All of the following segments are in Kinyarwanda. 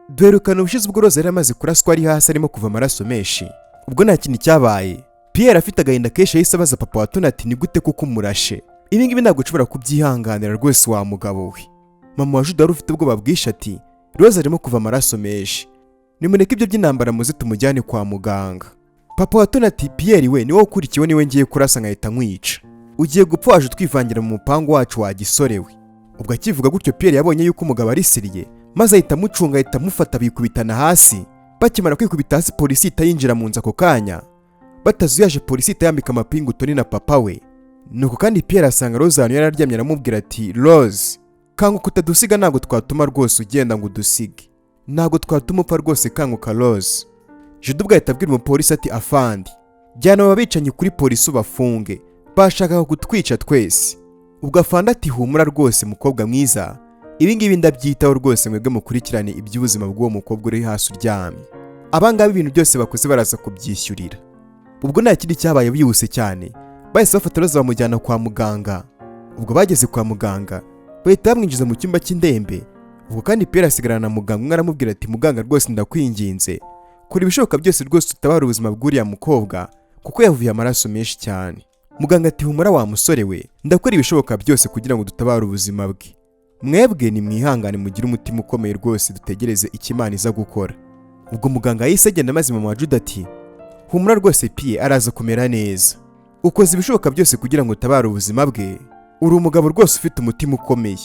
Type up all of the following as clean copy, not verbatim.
Duherukana ubushize ubwo Roza yari amaze kuraswa ari hasi arimo kuva amaraso menshi. Ubwo nta kintu cyabaye, Pierre afite agahinda kenshi yahise abaza papa wa Tony ati ni gute kuko umurashe? Ibi ngibi ntabwo ushobora kubyihanganira rwose wa mugabo we. Mama wa Jude wari ufite ubwoba bwinshi ati Roza arimo kuva amaraso menshi, nimureke ibyo by'intambara muze tumujyane kwa muganga. Papa wa Tony ati Pierre we niwe ukurikiwe, niwe ngiye kurasa nkahita nkwica, ugiye gupfa waje twivangira mu mupango wacu wa gisore we. Ubwo akivuga gutyo Pierre yabonye yuko umugabo ari siriye, maze ahita amucunga ahita amufata bikubitana hasi. Bakimara kwikubita hasi polisi itayinjira mu nzu ako kanya, batazuyaje polisi itayambika amapingu Tony na papa we. Nuko kandi Pierre asanga Roza hano yararyamye aramubwira ati Rose kanguka utadusiga, ntabwo twatuma rwose ugenda ngo udusige, ntabwo twatuma upfa rwose, kanguka Rose. Jude ubwo ahita abwira umupolisi ati afandi jyana aba bicanyi kuri polisi ubafunge, bashakaga kutwica twese. Ubwo afandi ati humura rwose mukobwa mwiza, ibi ngibi ndabyitaho rwose, mwebwe mukurikirane iby'ubuzima bw'uwo mukobwa uri hasi uryamye, abangaba ibintu byose bakoze baraza kubyishyurira. Ubwo nta kindi cyabaye byihuse cyane, bahise bafata Roza bamujyana kwa muganga. Ubwo bageze kwa muganga bahita bamwinjiza mu cyumba cy'indembe. Ubwo kandi Pierre asigarana na muganga, umwe aramubwira ati muganga rwose ndakwinginze kora ibishoboka byose rwose utabara ubuzima bw'uriya mukobwa kuko yavuye amaraso menshi cyane. Muganga ati humura wa musore we, ndakora ibishoboka byose kugira ngo dutabare ubuzima bwe, mwebwe ni mwihangane mugire umutima ukomeye rwose, dutegereze icyo Imana iza gukora. Ubwo muganga yahise agenda maze mama wa Jude ati humura rwose Pierre araza kumera neza, ukoze ibishoboka byose kugira ngo utabare ubuzima bwe, uri umugabo rwose ufite umutima ukomeye.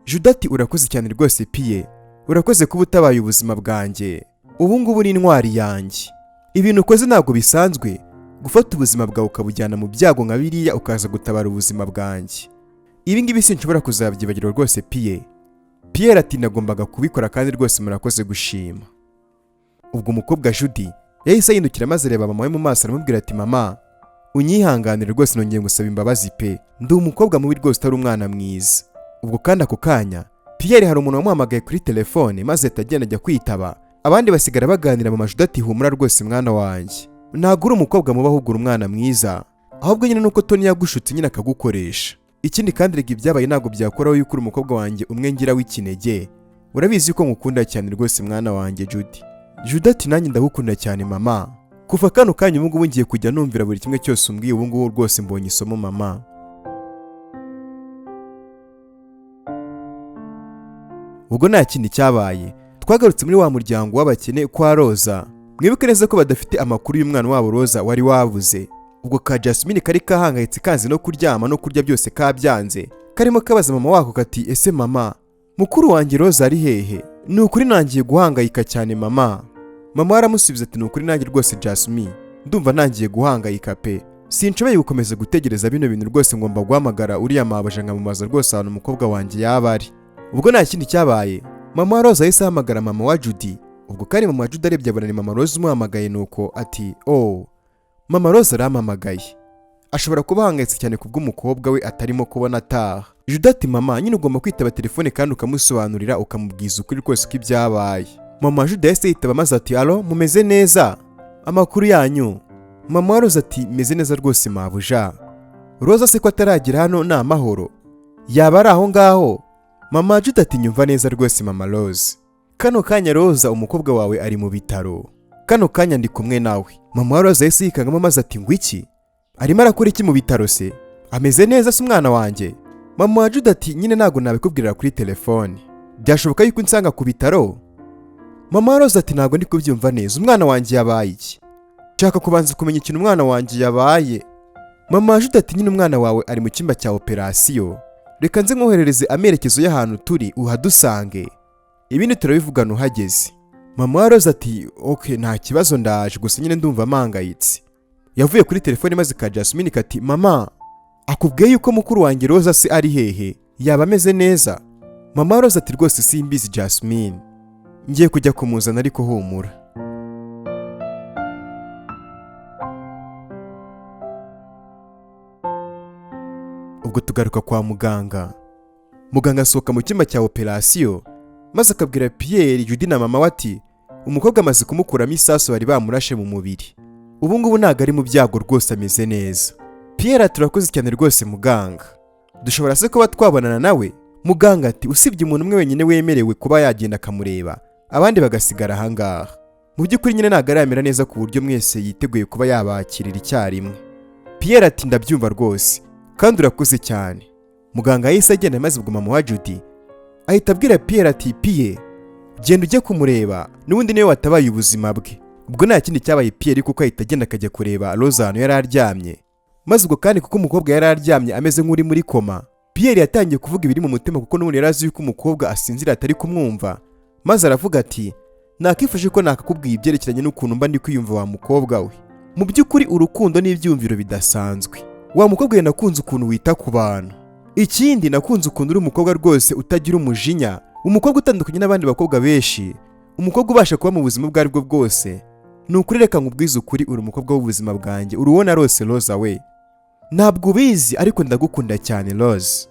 Jude ati urakoze cyane rwose Pierre, urakoze kuba utabaye ubuzima bwanjye, ubu ngubu ni intwari yanjye. Ibintu ukoze ntabwo bisanzwe, gufata ubuzima bwawe ukabujyana mu byago nka biriya ukaza gutabara ubuzima bwanjye, ibi ngibi sinshobora kuzabyibagirwa rwose Pierre. Pierre ati nagombaga kubikora kandi rwose murakoze gushima. Ubwo umukobwa Jude yahise yindukira maze areba mama we mu maso aramubwira ati mama unyihanganire rwose, nongeye gusaba imbabazi pe, ndi umukobwa mubi rwose utari umwana mwiza. Ubwo kandi ako kanya Pierre hari umuntu wamuhamagaye kuri telefone maze ahita agenda ajya kwitaba, abandi basigara baganira. Mama Jude ati humura rwose mwana wanjye, ntabwo uri umukobwa mubi ahubwo uri umwana mwiza, ahubwo nyine nuko Tony yagushutse nyine akagukoresha. Ikindi kandi rega ibyabaye ntabwo byakoraho yuko uri umukobwa wanjye umwe ngira w'ikinege, urabizi ko ngukunda cyane rwose mwana wanjye Jude. Jude ati nanjye ndagukunda cyane mama, kuva kano kanya ubu ngubu ngiye kujya numvira buri kimwe cyose umbwiye, ubu ngubu rwose mbonye isomo mama. Ubwo nta kindi cyabaye, twagarutse muri wa muryango w'abakene kwa Roza. Mwibuke neza ko badafite amakuru y'umwana wabo Roza wari wabuze. Ubwo ka Jasmine kari kahangayitse kanze no kuryama no kurya byose kabyanze, karimo kabaza mama wako kati ese mama mukuru wanjye Roza ari hehe? Ni ukuri nangiye guhangayika cyane mama. Mama aramusubiza ati ni ukuri nanjye rwose Jasmine ndumva nangiye guhangayika pe, sinshoboye gukomeza gutegereza bino bintu rwose, ngomba guhamagara uriya mabaje nkamubaza rwose ahantu umukobwa wanjye yaba ari. Ubwo nta kindi cyabaye, mama wa Roza yahise ahamagara mama wa Jude. Ubwo kandi mama wa Jude arebye abona ni mama Roza umuhamagaye, nuko ati oh mama Roza arampamagaye, ashobora kuba ahangayitse cyane kubw'umukobwa we atarimo kubona ataha. Jude ati mama nyine ugomba kwitaba telefone kandi ukamusobanurira ukamubwiza ukuri rwose ko ibyabaye. Mama Jude yahise yitaba maze ati alo mumeze neza, amakuru yanyu? Mama wa Roza ati meze neza rwose mabuja. Roza se ko ataragira hano ni amahoro? Yaba ari aho ngaho? Mama Jude ati nyumva neza rwose mama Rose, kano kanya Roza umukobwa wawe ari mu bitaro, kano kanya ndi kumwe nawe. Mama wa Roza yahise yikangamo maze ati ngwiki arimo arakora iki mu bitaro se? Ameze neza se umwana wanjye? Mama wa Jude ati nyine ntabwo nabikubwirira kuri telefone, byashoboka yuko unsanga ku bitaro? Mama wa Roza ati ntabwo ndi kubyumva neza, umwana wanjye yabaye iki? Nshaka kubanza kumenya ikintu umwana wanjye yabaye. Mama wa Jude ati nyine umwana wawe ari mu cyumba cya operasiyo, reka nze nkoherereze amerekezo y'ahantu turi uhadusange, ibindi turabivugana uhageze. Mama wa Roza ati okay nta kibazo ndaje, gusa nyine ndumva mpangayitse. Yavuye kuri telefone maze ka Jasmine kati mama akubwiye yuko mukuru wanjye Roza se ari hehe, yaba ameze neza? Mama wa Roza ati rwose simbizi Jasmine, ngiye kujya kumuzana ariko humura. Ubwo tugaruka kwa muganga. Muganga asohoka mu cyumba cya operasiyo maze akabwira Pierre, Jude na mama wati umukobwa amaze kumukuramo isasu bari bamurashe mu mubiri, ubu ngubu ntago ari mu byago rwose ameze neza. Pierre ati turakoze cyane rwose muganga, dushobora se kuba twabonana nawe? Muganga ati usibye umuntu umwe wenyine wemerewe kuba yagenda akamureba abandi bagasigara ahangaha. Mu by'ukuri nyine ntabwo aramera neza ku buryo mwese yiteguye kuba yabakirira icyarimwe. Pierre ati ndabyumva rwose kandi urakuze cyane. Muganga yahise agenda maze ubwo mama wa Judy ahita abwira Pierre ati Pierre genda ujye kumureba n'ubundi niwe watabaye ubuzima bwe. Ubwo nta kindi cyabaye Pierre kuko ahita agenda akajya kureba Rose ahantu yari aryamye. Maze ubwo kandi kuko umukobwa yari aryamye ameze nk'uri muri koma, Pierre yatangiye kuvuga ibiri mu mutima kuko n'ubundi yari azi yuko umukobwa asinzira atari kumwumva. Maze aravuga ati nakifashe ko nakakubwiye ibyerekeranye n'ukuntu mba ndi kwiyumva wa mukobwa we. Mu by'ukuri urukundo n'ibyumviro bidasanzwe. Wa mukobwa we nakunze ukuntu wita ku bantu. Ikindi nakunze ukuntu uri umukobwa rwose utagira umujinya, umukobwa utandukanye n'abandi bakobwa benshi, umukobwa ubasha kuba mu buzima bwa aribwo bwose. Ni ukuri reka nkubwize ukuri uri umukobwa w'ubuzima bwanjye, urubona Rose we. Ntabwo ubizi ariko ndagukunda cyane Rose.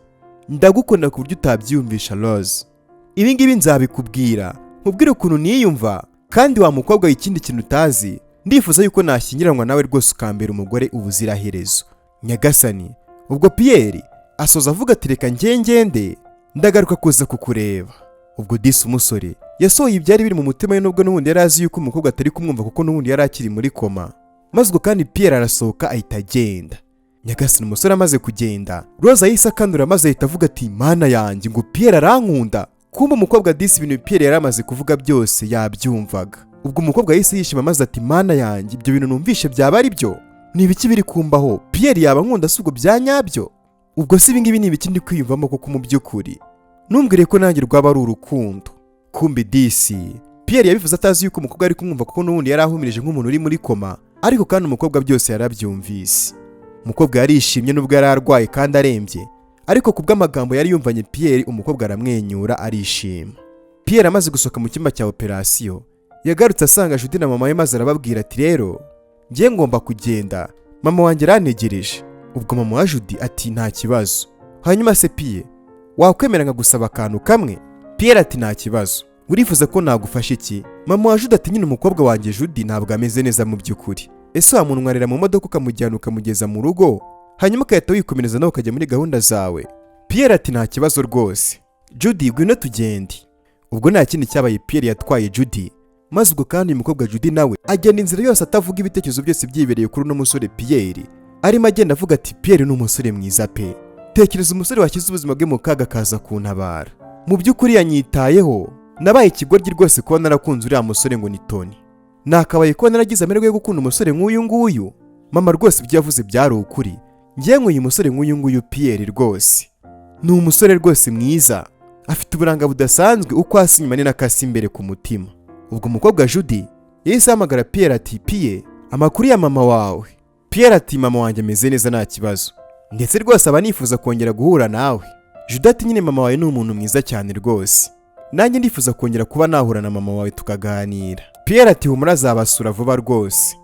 Ndagukunda ku buryo utabyiyumvisha Rose. Ibi ngibi nzabikubwira, nkubwire ukuntu niyumva, kandi wa mukobwa ikindi kintu utazi, ndifuza yuko nashyingiranwa nawe rwose ukambera umugore ubuziraherezo. Nyagasani. Ubwo Pierre asoza avuga ati reka ngende ndagaruka kuza kukureba. Ubwo disi umusore yasohoye ibyari biri mu mutima we nubwo n'ubundi yari azi yuko umukobwa atari kumwumva kuko n'ubundi yari akiri muri koma. Maze ubwo kandi Pierre arasohoka ahita agenda. Nyagasani umusore amaze kugenda, Rose yahise akandura maze ahita avuga ati mana yanjye ngo Pierre arankunda. Kumba umukobwa disi ibintu Pierre yari amaze kuvuga byose yabyumvaga. Ubwo umukobwa yahise yishima maze ati mana yanjye ibyo bintu numvishe byaba ari byo. Ni ibiki biri kumbaho? Pierre yaba nkunda si ubwo byanyabyo? Ubwo si ibingibi ni ibiki ndi kwiyumvamo kuko mu by'ukuri numbwire ko nanjye rwaba ari urukundo. Kumbe disi Pierre yabivuze atazi yuko umukobwa ari kumwumva kuko n'ubundi yari ahumirije nk'umuntu uri muri koma, ariko kandi umukobwa byose yarabyumvise. Umukobwa yarishimye nubwo yari arwaye kandi arembye, ariko kubw'amagambo yari yumvanye Pierre umukobwa aramwenyura arishima. Pierre amaze gusohoka mu cyumba cya operasiyo yagarutse asanga Judy na mama we maze arababwira ati rero ngiye ngomba kugenda, mama wanjye arantegereje. Ubwo mama wa Judy ati nta kibazo. Hanyuma se Pierre wakwemera nkagusaba akantu kamwe? Pierre ati nta kibazo. Urifuza ko nagufasha iki? Mama wa Judy ati nyine umukobwa wanjye Judy ntabwo ameze neza mu by'ukuri. Ese wamunwarira mu modoka ukamujyana ukamugeza mu rugo hanyuma ukahita wikomereza nawe ukajya muri gahunda zawe? Pierre ati nta kibazo rwose. Judy ngwino tugende. Ubwo nta kindi cyabaye Pierre yatwaye Judy. Maze ubwo kandi uyu mukobwa Judy nawe agenda inzira yose atavuga ibitekerezo byose byibereye kuri uno musore Pierre. Arimo agenda avuga ati Pierre ni umusore mwiza pe. Tekereza umusore washyize ubuzima bwe mu kaga kaza kuntabara. Mu by'ukuri yanyitayeho. Nabaye ikigoryi rwose kuba narakunze uriya musore ngo ni Tony. Nakabaye kuba naragize amahirwe yo gukunda umusore nk'uyu nguyu. Mama rwose ibyo yavuze byari ukuri. Ngiye nk'uyu musore nk'uyu nguyu Pierre rwose. Ni umusore rwose mwiza. Afite uburanga budasanzwe uko hasi inyuma ni nakasi imbere ku mutima. Ubwo umukobwa Judy yahise ahamagara Pierre ati Pierre amakuru ya mama wawe? Pierre ati mama wanjye ameze neza nta kibazo. Ndetse rwose aba nifuza kongera guhura nawe. Judy ati nyine mama wawe ni umuntu mwiza cyane rwose. Nanjye ndifuza kongera kuba nahura na mama wawe tukaganira. Pierre ati humura azabasura vuba rwose.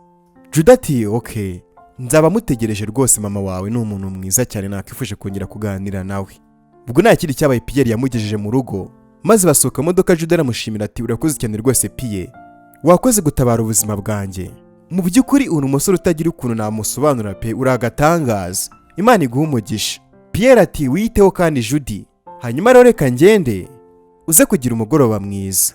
Judy ati okay. Nzaba mutegereje rwose mama wawe ni umuntu mwiza cyane nakifuje kongera kuganira nawe. Ubwo nta kindi cyabaye Pierre yamugejeje mu rugo. Maze basohoka modoka Judy aramushimira ati urakoze cyane rwose Pierre. Wakoze gutabara ubuzima bwanjye. Mu by'ukuri uri umusore utagira ukuntu namusobanura pe uragatangaza. Imana iguha umugisha. Pierre ati wiyiteho kandi Judy. Hanyuma rero reka ngende uze kugira umugoroba mwiza.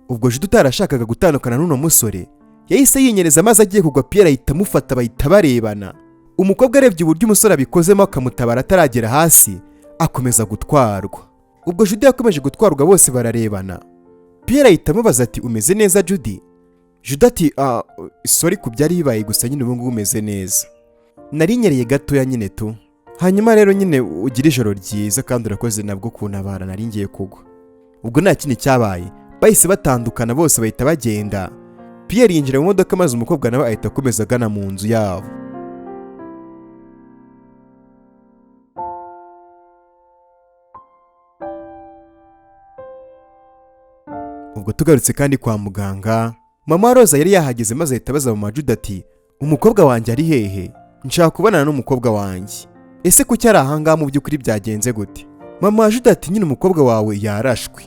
Ubwo Judy utarashakaga gutandukana n'uno musore yahise yinyereza maze agiye kugwa Pierre ahita amufata bahita barebana. Umukobwa arebye uburyo umusore abikozemo akamutabara ataragera hasi akomeza gutwarwa. Ubwo Judy yakomeje gutwarwa bose bararebana. Pierre ahita amubaza ati umeze neza Judy? Judy ati sorry ku byari bibaye gusa nyine ubu ngubu umeze neza. Narinyereye gatoya nyine tu. Hanyuma rero nyine ugira ijoro ryiza kandi urakoze nabwo kuntabara nari ngiye kugwa. Ubwo nta kindi cyabaye bahise batandukana bose bahita bagenda. Pierre yinjira mu modoka maze umukobwa nawe ahita akomeza agana mu nzu yabo. Ubwo tugarutse kandi kwa muganga, mama Rose yari yahageze maze ahita abaza mama Judy ati umukobwa wanjye ari hehe? Nshaka kubonana n'umukobwa wanjye. Ese kuki ari ahangaha mu by'ukuri byagenze gute? Mama Judy ati nyine umukobwa wawe yarashwe.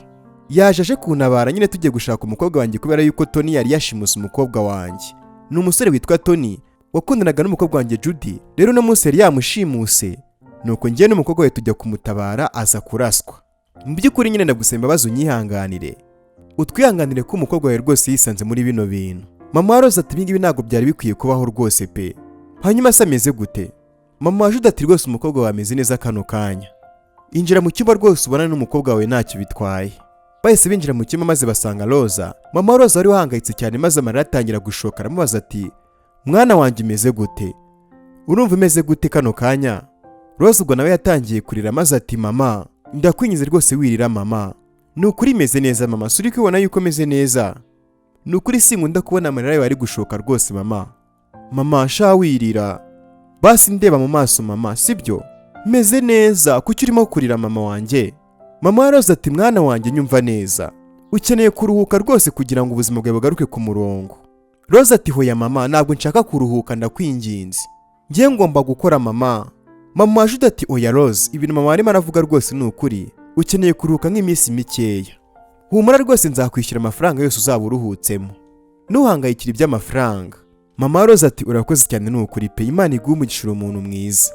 Yaje kuntabara nyine tugiye gushaka umukobwa wanjye kubera yuko Tony yari yashimuse umukobwa wanjye. Ni umusore witwa Tony wakundanaga n'umukobwa wanjye Judy. Rero no munsi yari yamushimuse. Nuko ngiye n'umukobwa we tujya kumutabara aza kuraswa. Mu by'ukuri nyine ndagusemba bazo unyihanganire. utwihanganire ko umukobwa wawe rwose yisanze muri bino bintu. Mama wa Rose ati ibingibi ntabwo byari bikwiye kubaho rwose pe. Hanyuma se ameze gute? Mama wa Jude ati rwose umukobwa wawe ameze neza kano kanya. Injira mu cyumba rwose ubona n'umukobwa wawe ntacyo bitwaye. Bahise binjira mu cyumba maze basanga Roza. Mama wa Roza wari wahangayitse cyane maze amarira atangira gushoka, aramubaza ati mwana wanjye imeze gute? Urumva imeze gute kano kanya? Roza ubwo nawe yatangiye kurira maze ati mama ndakwinyize rwose wirira mama. Nukuri imeze neza mama, suri kwibona yuko imeze neza. Nukuri sinkunda kubona amarira yawe ari gushoka rwose mama. Mama sha wirira. Basi ndeba mu maso mama, sibyo? Meze neza, kuki urimo kurira mama wanjye? Mama wa Rose ati mwana wanjye nyumva neza. Ukeneye kuruhuka rwose kugira ngo ubuzima bwawe bugaruke ku murongo. Rose ati hoya mama, ntabwo nshaka kuruhuka ndakwinginze. Ngiye ngomba gukora mama. Mama wa Jude ati oya Rose, ibintu mama arimo aravuga rwose ni ukuri. Ukeneye kuruhuka nk'iminsi mikeya. Humura rwose nzakwishyura amafaranga yose uzaba uruhutsemo. Ntuhangayikire iby'amafaranga. Mama wa Rose ati urakoze cyane ni ukuri pe, Imana iguhe umugisha umuntu mwiza.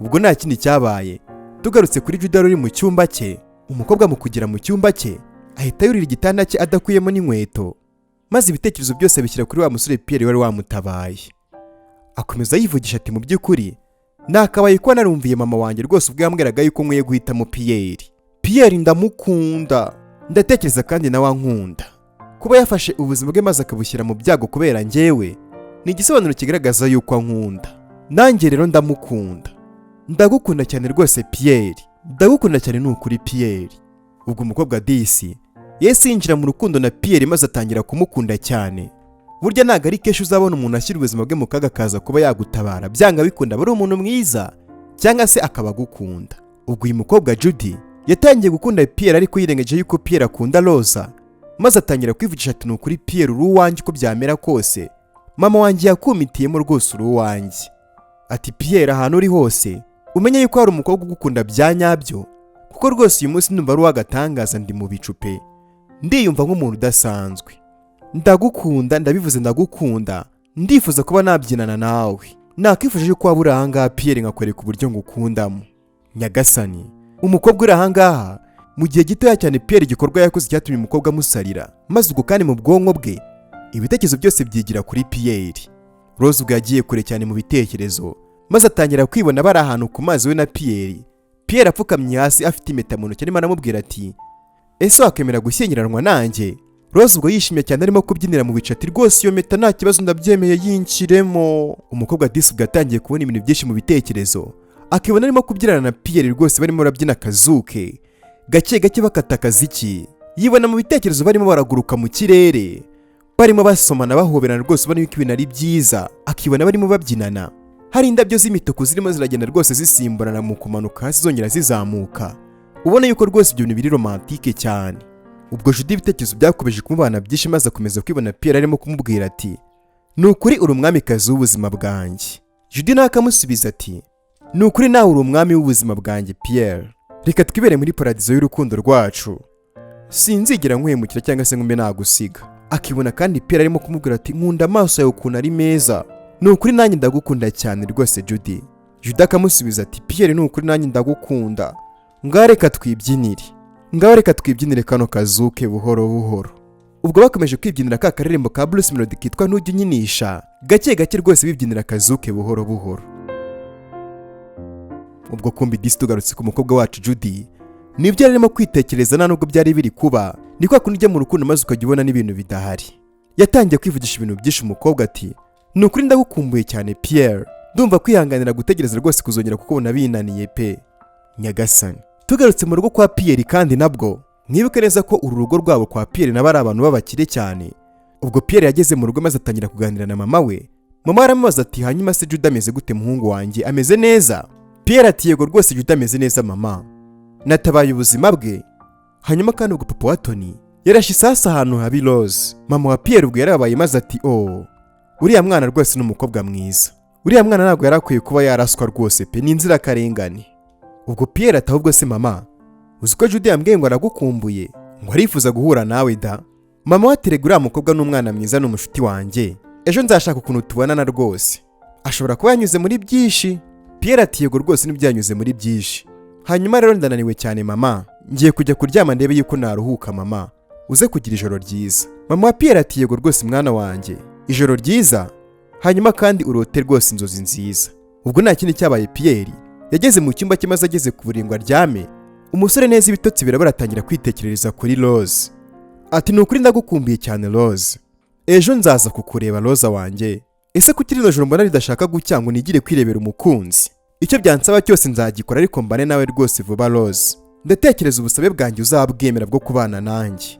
Ubwo nta kindi cyabaye, tugarutse kuri Jude uri mu cyumba cye, umukobwa mu kugera mu cyumba cye ahita yurira igitanda cye adakuyemo n'inkweto, maze ibitekerezo byose bishyira kuri wa musore Pierre wari wamutabaye. Akomeza yivugisha ati mu by'ukuri nakabaye ko narumviye mama wanjye rwose ubwo yambwiraga yuko nkwiye guhitamo Pierre ndamukunda, ndatekereza kandi nawe ankunda. Kuba yafashe ubuzima bwe maze akabushyira mu byago kubera njyewe ni igisobanuro kigaragaza yuko ankunda. Nanjye rero ndamukunda. Ndagukunda cyane rwose Pierre, ndagukunda cyane n'ukuri Pierre. Ubwo umukobwa Disi yese yinjira mu rukundo na Pierre maze atangira kumukunda cyane. Burya ntago ari kenshi uzabona umuntu ashyira ubuzima bwe mu kaga kaza kuba yagutabara, byanga bikunda aba ari umuntu mwiza cyangwa se akaba agukunda. Ubwo uyu mukobwa Judy yatangiye gukunda Pierre ariko yirengeje yuko Pierre akunda Rosa, maze atangira kwivugisha ati n'ukuri Pierre uri uwanjye uko byamera kose, mama wanjye yakumitiyemo rwose uri uwanjye. Ati Pierre ahantu uri hose umenye yuko hari umukobwa ugukunda bya nyabyo, kuko rwose uyu munsi ndumva ari uwagatangaza, ndi mu bicu pe, ndiyumva nk'umuntu udasanzwe. Ndagukunda, ndabivuze ndagukunda, ndifuza kuba nabyinana nawe. Nakwifuje ko waba uri ahangaha Pierre nkakwereka uburyo ngukundamo. Nyagasani, umukobwa uri ahangaha mu gihe gitoya cyane Pierre igikorwa yakoze cyatumye umukobwa amusarira, maze ubwo kandi mu bwonko bwe ibitekerezo byose byigira kuri Pierre. Rose ubwo yagiye kure cyane mu bitekerezo, maze atangira kwibona bari ahantu ku mazi we na Pierre. Pierre apfukamye hasi afite impeta mu ntoki arimo aramubwira ati ese wakemera gushyingiranwa nanjye? Rose ubwo yishimye cyane arimo kubyinira mu bice ati rwose iyo mpeta nta kibazo ndabyemeye yinkiremo. Umukobwa Disi ubwo yatangiye kubona ibintu byinshi mu bitekerezo, akibona arimo kubyinana na Pierre rwose barimo barabyina akazuke gake gake bakata akaziki. Yibona mu bitekerezo barimo baraguruka mu kirere, barimo basomana bahoberana rwose ubona yuko ibintu ari byiza. Akibona barimo babyinana, hari indabyo z'imituku zirimo ziragenda rwose zisimburana mu kumanuka hasi zongera zizamuka, ubona yuko rwose ibyo bintu biri romantike cyane. Ubwo Judy ibitekerezo byakomeje kumubana byinshi maze akomeza kwibona Pierre arimo kumubwira ati nukuri uri umwamikazi w'ubuzima bwanjye. Judy nawe akamusubiza ati nukuri nawe uri umwami w'ubuzima bwanjye Pierre, reka twibere muri paradizo y'urukundo rwacu, sinzigera nkwemukira cyangwa se ngumbe nagusiga. Akibona kandi Pierre arimo kumubwira ati nkunda amaso yawe ukuntu ari meza, nukuri nanjye ndagukunda cyane rwose Judy. Judy akamusubiza ati Pierre nukuri nanjye ndagukunda, ngaho reka twibyinire, ngaho reka twibyinire kano kazuke buhoro buhoro. Ubwo bakomeje kwibyinira ka karirimbo ka Bruce Melody kitwa ntujya unyinisha, gake gake rwose bibyinira kazuke buhoro buhoro. Ubwo kumbi Disi tugarutse ku mukobwa wacu Judy, nibyo yarimo kwitekereza nta nubwo byari biri kuba, ni kwa kundi ujya mu rukundo maze ukajya ubona n'ibintu bidahari. Yatangiye kwivugisha ibintu byinshi umukobwa ati nukuri ndagukumbuye cyane Pierre, ndumva kwihanganira gutegereza rwose kuzongera kukubona binaniye pe. Nyagasani, tugarutse mu rugo kwa Pierre kandi nabwo mwibuke neza ko uru rugo rwabo kwa Pierre nabo ari abantu b'abakire cyane. Ubwo Pierre yageze mu rugo maze atangira kuganira na mama we. Mama aramubaza ati hanyuma se Judy ameze gute muhungu wanjye, ameze neza? Pierre ati yego rwose Judy ameze neza mama, natabaye ubuzima bwe. Hanyuma kandi ubwo papa wa Tony yarashe isasa ahantu habi Rose. Mama wa Pierre ubwo yarabaye maze ati oh, uriya mwana rwose ni umukobwa mwiza, uriya mwana ntabwo yarakwiye kuba yaraswa rwose pe, ni inzirakarengane. Ubwo Pierre ati ahubwo se mama, uzi ko Judy yambwiye ngo aragukumbuye, ngo arifuza guhura nawe da? Mama wa Terega uriya mukobwa n'umwana mwiza n'umushuti wanjye, ejo nzashaka ukuntu tubonana rwose. ashobora kuba yanyuze muri byinshi. Pierre ati yego rwose nibyo yanyuze muri byinshi. Hanyuma rero ndananiwe cyane mama, ngiye kujya kuryama ndebe yuko naruhuka mama, uze kugira ijoro ryiza. Mama wa Pierre ati yego rwose mwana wanjye, ijoro ryiza, hanyuma kandi urote rwose inzozi nziza. Ubwo nta kindi cyabaye, Pierre yageze mu cyumba cye maze ageze ku buriri ngo aryame, umusore neza ibitotsi birabura atangira kwitekerereza kuri Rose. Ati ni ukuri ndagukumbuye cyane Rose, ejo nzaza kukureba Roza wanjye. Ese kuki rino joro mbona ridashaka gucya ngo nigire kwirebera umukunzi? Icyo byansaba cyose nzagikora, ariko mbane nawe rwose vuba Rose. Ndatekereza ubusabe bwanjye uzabwemera bwo kubana nanjye.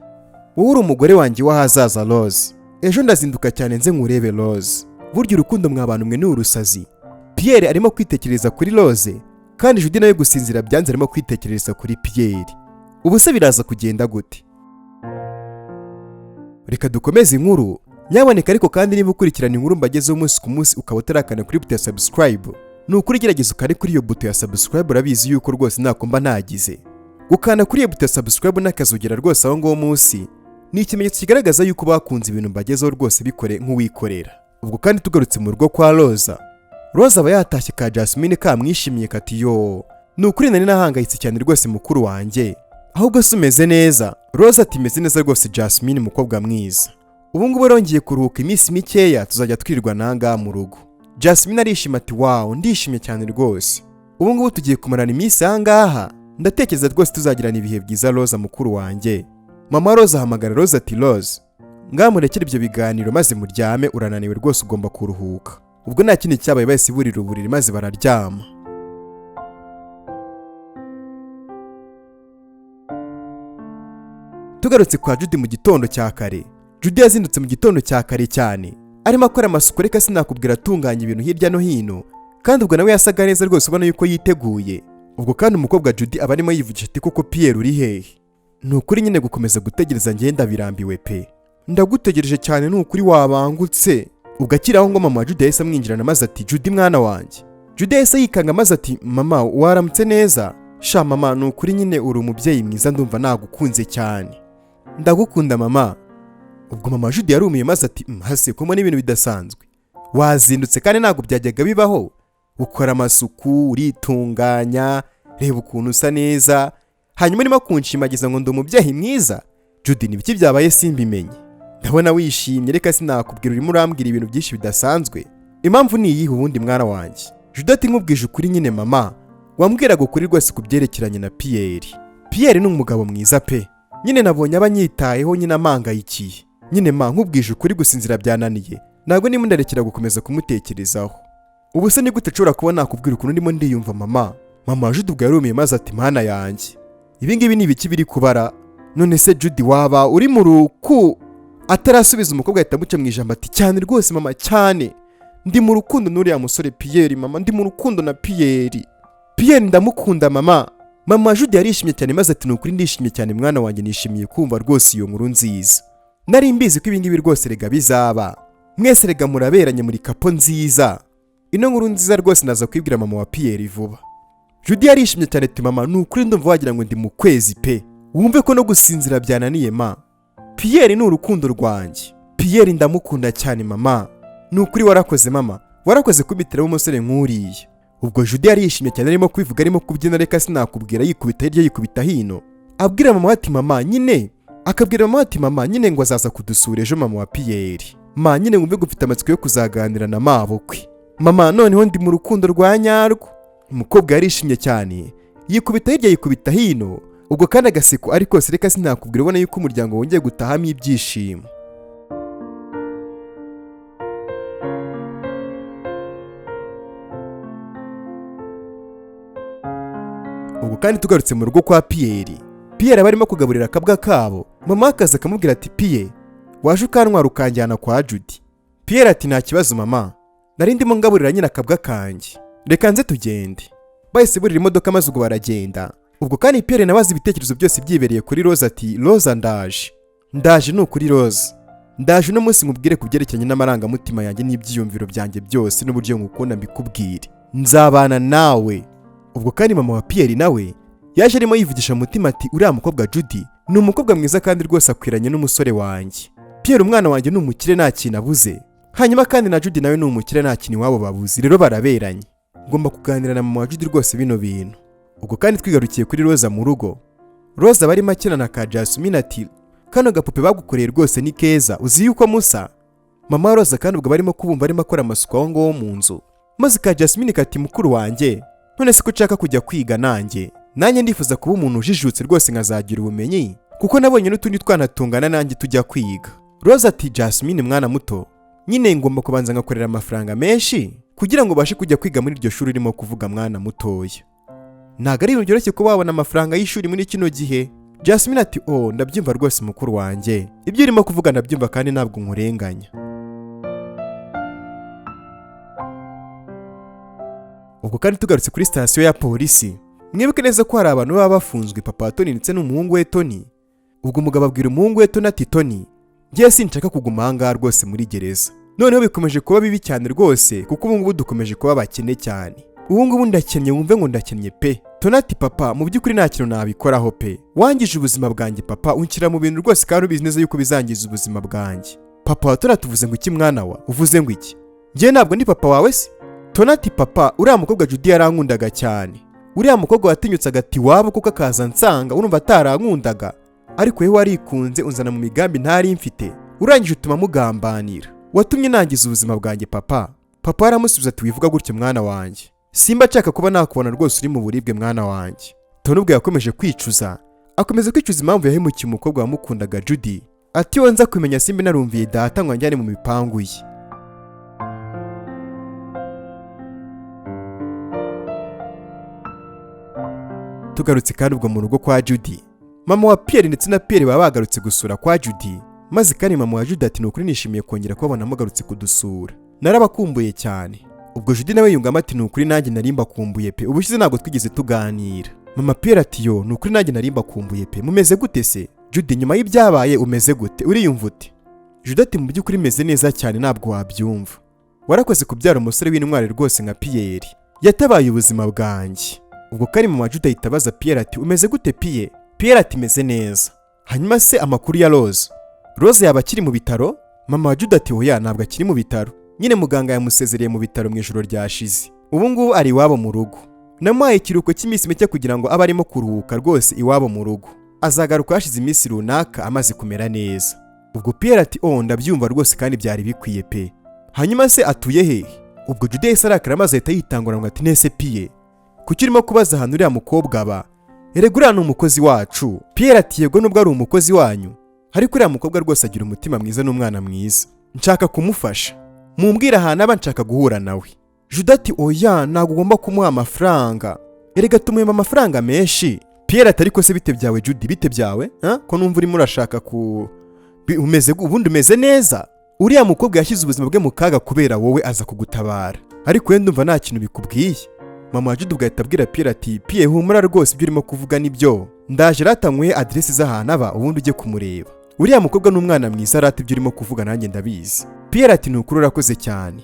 Wowe uri umugore wanjye w'ahazaza Rose. Ejo ndazinduka cyane nze nkurebe Rose. Burya urukundo mw'abantu mwe ni urusazi. Pierre arimo kwitekereza kuri Rose, kandi Judy nawe gusinzira byanze arimo kwitekereza kuri Pierre. Ubu se biraza kugenda gute? Reka dukomeze inkuru. Nyaboneka ariko kandi niba ukurikirana inkuru mbagezeho umunsi ku munsi ukaba utarakana kuri buto ya subscribe, ni ukuri gerageza ukane kuri iyo buto ya subscribe, urabizi yuko rwose nakomba nagize. Gukana kuri iyo buto ya subscribe n'akazogera rwose aho ngaho munsi ni ikimenyetso kigaragaza yuko bakunze ibintu mbagezeho rwose, bikore nk'uwikorera. Ubwo kandi tugarutse mu rugo kwa Roza, Roza aba yatashye ka Jasmine kamwishimiye kati yo, ni ukuri nari nahangayitse cyane rwose mukuru wanjye, ahubwo se umeze neza? Roza ati meze neza rwose Jasmine mukobwa mwiza. Ubu ngubu rongeye kuruhuka iminsi mikeya tuzajya twirirwa nanga mu rugo. Jasmine arishima ati wow ndishimye cyane rwose, ubu ngubu tugiye kumarana iminsi ahangaha, ndatekereza rwose tuzagirana ibihe byiza Roza mukuru wanjye. Mama Roza ahamagara Roza ati Roza, ngamurekere ibyo biganiro maze muryame, urananiwe rwose ugomba kuruhuka. Ubwo nta kindi cyabaye bahise burira uburiri maze bararyama. Tugarutse kwa Judy mu gitondo cya kare. Judy yazindutse mu gitondo cya kare cyane, arimo akora amasuku, reka sinakubwira atunganya ibintu hirya no hino, kandi ubwo nawe yasaga neza rwose ubona yuko yiteguye. Ubwo kandi umukobwa Judy aba arimo yivugisha ati koko Pierre uri hehe? Ni ukuri nyine gukomeza gutegereza ngenda birambiwe pe, ndagutegereje cyane ni ukuri wabangutse. Ubwo akiraho ngo mama Judy yahise amwinjirana maze ati Judy mwana wanjye. Judy yahise yikanga maze ati mama waramutse neza? Sha mama ni ukuri nyine uri umubyeyi mwiza, ndumva nagukunze cyane. Ndagukunda mama. Ubwo mama Judy yarumiye maze ati hase ko mbona ibintu bidasanzwe, wazindutse kandi ntabwo byajyaga bibaho, ukora amasuku uritunganya, reba ukuntu usa neza, hanyuma urimo kunshimagiza ngo ndi umubyeyi mwiza. Judy nibiki byabaye simbimenye? Ndabona wishimye, reka sinakubwira urimo urambwira ibintu byinshi bidasanzwe, impamvu ni iyihe ubundi mwana wanjye? Judy ati nkubwije ukuri nyine mama, wambwiraga ukuri rwose ku byerekeranye na Pierre. Pierre ni umugabo mwiza pe, nyine nabonye abanyitayeho nyine amangayikiye. Nyine ma nkubwije ukuri gusinzira byananiye, ntabwo ndimo ndarekera gukomeza kumutekerezaho. Ubu se ni gute nshobora kuba nakubwira ukuntu ndimo ndiyumva mama? Mama Judy ubwo yarumiye maze ati mana yanjye, ibi ngibi ni ibiki biri kubara? None se Judy waba uri mu ruku? Atarasubiza umukobwa ahita amuca mu ijambo ati cyane rwose mama cyane, ndi mu rukundo n'uriya musore Pierre mama, ndi mu rukundo na Pierre. Pierre ndamukunda mama. Mama Judy yarishimye cyane maze ati nukuri ndishimye cyane mwana wanjye, nishimiye kumva rwose iyo nkuru nziza. Nari mbizi ko ibi ngibi rwose rega bizaba, mwese rega muraberanye muri kapo nziza. Ino nkuru nziza rwose naza kwibwira mama wa Pierre vuba. Judy yarishimye cyane ati mama nukuri ndumva wagira ngo ndi mu kwezi pe, wumve ko no gusinzira byananiye ma. Pierre ni urukundo rwanjye, Pierre ndamukunda cyane mama. Nukuri warakoze mama, warakoze kubitira umusore nk'uriya. Ubwo Judy yarishimye cyane arimo kwivuga, arimo kubyina, reka sinakubwira yikubita hirya yikubita hino, abwira mama ati mama nyine, akabwira mama ati mama nyine ngo azaza kudusura ejo mama wa Pierre. Ma nyine wumve gufite amatsiko yo kuzaganira na mabukwe. Mama noneho ndi mu rukundo rwa nyarwo. Umukobwa yarishimye cyane, yikubita hirya yikubita hino, ubwo kandi agaseko ariko reka sinakubwira ubona yuko umuryango wongeye gutahamo ibyishimo. Ubwo kandi tugarutse mu rugo kwa Pierre. Pierre barimo kugaburira akabwa kabo, mama akaza akamubwira ati Pierre waje ukantwara ukanjyana kwa Judy. Pierre ati nta kibazo mama, nari ndimo ngaburira nyina akabwa kanjye, reka nze tugende. Bahise burira imodoka maze ubwo baragenda. Ubwo kandi Pierre nabaza ibitekerezo byose byibereye kuri Rose ati Rose ndaje ni ukuri Rose, ndaje uno munsi nkubwire ku byerekeranye n'amarangamutima yanjye n'ibyiyumviro byanjye byose n'uburyo ngukunda mbikubwire, nzabana nawe. Ubwo kandi mama wa Pierre nawe yaje arimo yivugisha mu mutima ati uriya mukobwa Judy ni umukobwa mwiza kandi rwose akwiranye n'umusore wanjye. Pierre umwana wanjye ni umukire nta kintu abuze, hanyuma kandi na Judy nawe ni umukire nta kintu iwabo babuzi, rero baraberanye. Ngomba kuganira na mama wa Judy rwose bino bintu. Ubwo kandi twigarukiye kuri Rosa mu rugo. Rosa barimo akina na ka Jasmine ati kano gapupe bagukoreye rwose ni keza, uzi yuko musa? Mama wa Rosa kandi ubwo barimo kubumva arimo akora amasuku aho ngaho mu nzu, maze ka Jasmine kati mukuru wanjye, none se ko ushaka kujya kwiga nanjye ndifuza kuba umuntu ujijutse rwose nkazagira ubumenyi, kuko nabonye n'utundi twana tungana nanjye tujya kwiga. Rosa ati Jasmine mwana muto, nyine ngomba kubanza ngakorera amafaranga menshi kugira ngo bashe kujya kwiga muri iryo shuri urimo kuvuga mwana mutoya. Ntago ari ibintu byoroshye kuba wabona amafaranga y'ishuri muri kino gihe. Jasmine ati ndabyumva rwose mukuru wanjye, ibyo urimo kuvuga ndabyumva kandi ntabwo nkurenganya. Ubwo kandi tugarutse kuri sitasiyo ya polisi, mwibuke neza ko hari abantu baba bafunzwe, papa wa Tony ndetse n'umuhungu we Tony. Ubwo umugabo abwira umuhungu we Tony ati Tony, ngiye sinshaka kuguma ahangaha rwose muri gereza. Noneho bikomeje kuba bibi cyane rwose, kuko ubu ngubu dukomeje kuba bakene cyane. Ubu ngubu ndakennye, wumve ngo ndakennye pe. Tony ati papa mu by'ukuri nta kintu nabikoraho pe, wangije ubuzima bwanjye papa, unshyira mu bintu rwose kandi ubizi neza yuko bizangiza ubuzima bwanjye. Papa wa Tony tuvuze ngo iki mwana wa, uvuze ngo iki? Ngiye ntabwo ndi papa wawe se? Tony ati papa uriya mukobwa Judy yarankundaga cyane, uriya mukobwa watinyutse agati wabo kuko akaza nsanga urumva atarankundaga, ariko yewe warikunze unzana mu migambi ntari mfite, urangije utuma mugambanira, watumye nangiza ubuzima bwanjye papa. Papa aramusubiza ati wivuga gutyo mwana wanjye, simba nshaka kuba nakubona rwose uri mu buribwe mwana wanjye. Tony ubwo yakomeje kwicuza, akomeza kwicuza impamvu yahemukiye umukobwa wamukundaga Judy, ati nza kumenya simba narumviye data ngo anjyane mu mipangu ye. Tugarutse kandi ubwo mu rugo kwa Judy, mama wa Pierre ndetse na Pierre baba bagarutse gusura kwa Judy, maze kandi mama wa Judy ati nukuri nishimiye kongera kubabona mugarutse kudusura, narabakumbuye cyane. Ubwo Judy nawe yungama ati nukuri nanjye narimba kumbuye pe, ubushize ntabwo twigeze tuganira. Mama Pierre ati nukuri nanjye narimba kumbuye pe, mumeze gute se? Judy nyuma y'ibyabaye umeze gute, uriyumva ute? Judy ati mu by'ukuri meze neza cyane ntabwo wabyumva, warakoze kubyara umusore w'intwari rwose nka Pierre, yatabaye ubuzima bwanjye. Ubwo kari mama Judy ahita abaza Pierre ati umeze gute Pierre? Pierre ati meze neza. Hanyuma se amakuru ya Rose? Rose yaba akiri mu bitaro? Mama wa Judy ati oya ntabwo akiri mu bitaro, nyine muganga yamusezereye mu bitaro mu ijoro ryashize, ubu ngubu ari iwabo mu rugo. Namuhaye ikiruhuko cy'iminsi mike kugira ngo abe arimo kuruhuka rwose iwabo mu rugo, azagaruka hashize iminsi runaka amaze kumera neza. Ubwo Pierre ati ndabyumva rwose kandi byari bikwiye pe. Hanyuma se atuye hehe? Ubwo Judy yahise arakara maze ahita yitangura ngo ati nese Pierre, kuki urimo kubaza ahantu uriya mukobwa aba? Erega uriya ni umukozi wacu. Pierre ati yego nubwo ari umukozi wanyu, ariko uriya mukobwa rwose agira umutima mwiza n'umwana mwiza, nshaka kumufasha, mumbwira ahantu aba nshaka guhura nawe. Judy ati oya ntabwo ugomba kumuha amafaranga, erega tumuhemba amafaranga menshi. Pierre ati ariko se bite byawe Judy, bite byawe ko numva urimo urashaka ubundi umeze neza? Uriya mukobwa yashyize ubuzima bwe mu kaga kubera wowe aza kugutabara, ariko wenda ndumva nta kintu bikubwiye. Mama wa Judy ugahita abwira Pierre ati Pierre humura rwose ibyo urimo kuvuga nibyo, ndaje ratanyweye adresse z'ahantu aba ubundi ujye kumureba, uriya mukobwa n'umwana mwiza rata ibyo urimo kuvuga nanjye ndabizi. Pierre ati nukuri urakoze cyane,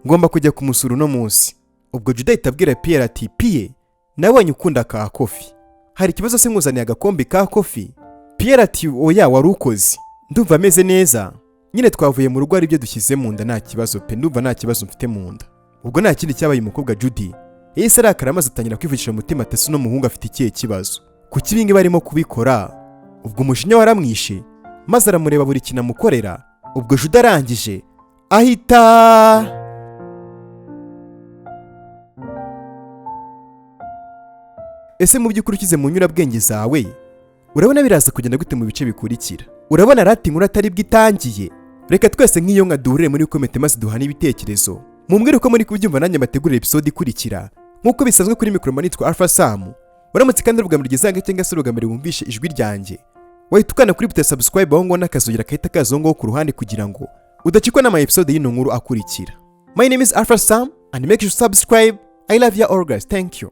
ngomba kujya kumusura uno munsi. Ubwo Judy ahita abwira Pierre ati Pierre nabonye ukunda ka kofi, hari ikibazo se nkuzaniye agakombe ka kofi? Pierre ati oya wari ukoze, ndumva ameze neza, nyine twavuye mu rugo ari byo dushyize mu nda nta kibazo pe, ndumva nta kibazo mfite mu nda. Ubwo nta kindi cyabaye umukobwa Judy yahise arakara maze atangira kwivugisha umutima ati ese uno muhungu afite ikihe kibazo, kuki ibingi barimo kubikora? Ubwo umujinya waramwishe maze aramureba buri kintu amukorera. Ubwo Judy arangije ahita ese mu by'ukuri ukize mu nyurabwenge zawe urabona biraza kugenda gute mu bice bikurikira? Urabona rati nkuru atari bwitangiye? Reka twese nk'iyo nka duhurire muri komite maze duhana ibitekerezo, mumbwire uko muri kubyumva nanjye mbategurira episode ikurikira nk'uko bisanzwe kuri mikoro. Nitwa Alpha Samu. Uramutse kandi urugambo rugezanga cyangwa se urugambo wumvishe ijwi ryanjye, wahita ukana kuri buto subscribe aho ngo n'akazogera kahita kazongaho ku ruhande kugira ngo udacikwa n'ama episode y'ino nkuru akurikira. My name is Alpha Sam and make sure to subscribe. I love you all guys. Thank you.